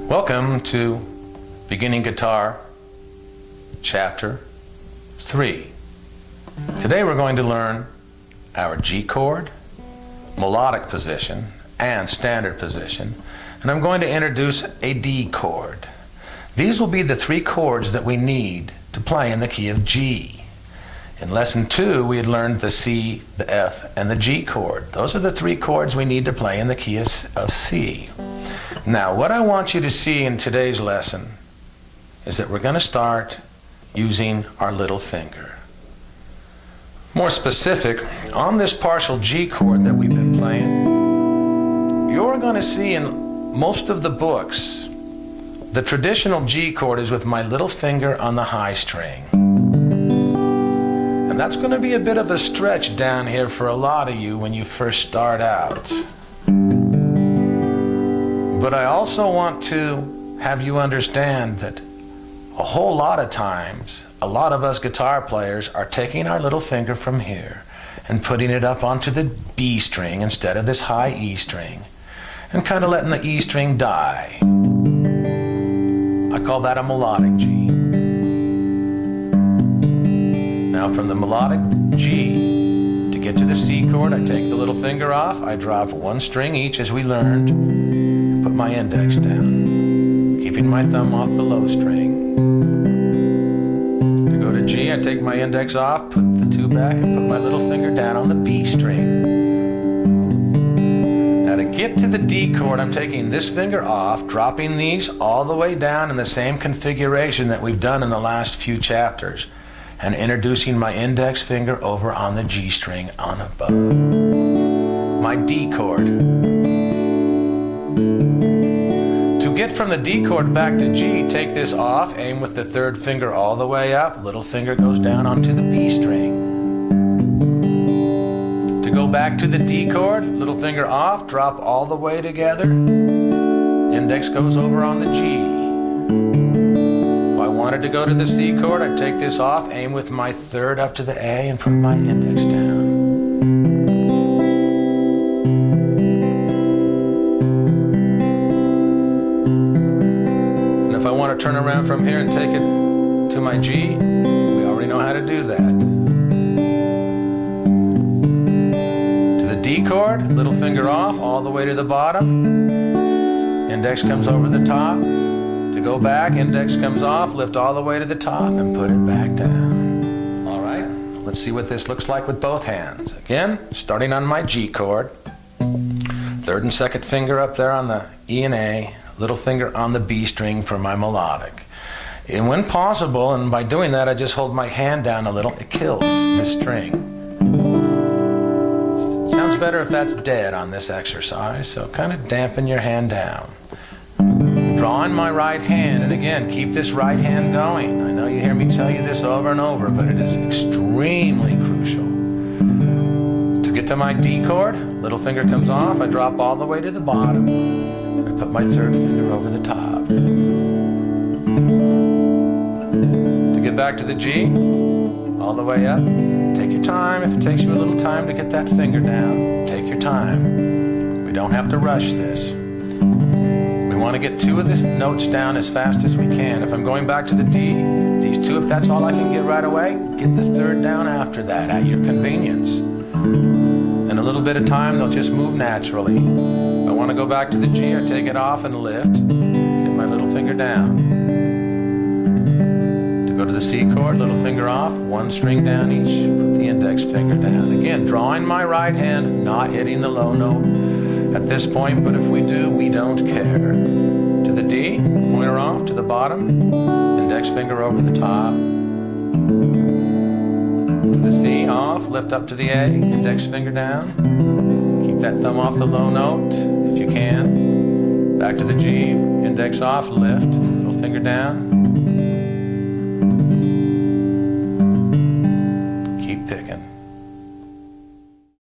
Welcome to Beginning Guitar, Chapter 3. Today we're going to learn our G chord, melodic position, and standard position, and I'm going to introduce a D chord. These will be the three chords that we need to play in the key of G. In Lesson 2, we had learned the C, the F, and the G chord. Those are the three chords we need to play in the key of C. Now, what I want you to see in today's lesson is that we're going to start using our little finger. More specific, on this partial G chord that we've been playing, you're going to see in most of the books, the traditional G chord is with my little finger on the high string. And that's going to be a bit of a stretch down here for a lot of you when you first start out. But I also want to have you understand that a whole lot of times, a lot of us guitar players are taking our little finger from here and putting it up onto the B string instead of this high E string, and kind of letting the E string die. I call that a melodic G. Now from the melodic G, to get to the C chord, I take the little finger off, I drop one string each as we learned, put my index down, keeping my thumb off the low string. To go to G, I take my index off, put the two back, and put my little finger down on the B string. Now to get to the D chord, I'm taking this finger off, dropping these all the way down in the same configuration that we've done in the last few chapters, and introducing my index finger over on the G string on above. My D chord. To get from the D chord back to G, take this off, aim with the third finger all the way up, little finger goes down onto the B string. To go back to the D chord, little finger off, drop all the way together, index goes over on the G. If I wanted to go to the C chord, I'd take this off, aim with my third up to the A, and put my index down. If I want to turn around from here and take it to my G, we already know how to do that. To the D chord, little finger off, all the way to the bottom. Index comes over the top. To go back, index comes off, lift all the way to the top, and put it back down. All right, let's see what this looks like with both hands. Again, starting on my G chord. Third and second finger up there on the E and A. Little finger on the B string for my melodic. And when possible, and by doing that I just hold my hand down a little, it kills the string. Sounds better if that's dead on this exercise, so kind of dampen your hand down. Drawing my right hand, and again, keep this right hand going. I know you hear me tell you this over and over, but it is extremely crucial. To get to my D chord, little finger comes off, I drop all the way to the bottom. I put my third finger over the top. To get back to the G, all the way up, take your time. If it takes you a little time to get that finger down, take your time. We don't have to rush this. We want to get two of the notes down as fast as we can. If I'm going back to the D, these two, if that's all I can get right away, get the third down after that at your convenience. In a little bit of time, they'll just move naturally. If I want to go back to the G, I take it off and lift, get my little finger down. To go to the C chord, little finger off, one string down each, put the index finger down. Again, drawing my right hand, not hitting the low note at this point, but if we do, we don't care. To the D, pointer off, to the bottom, index finger over the top. The C off, lift up to the A, index finger down. Keep that thumb off the low note if you can. Back to the G, index off, lift, middle finger down.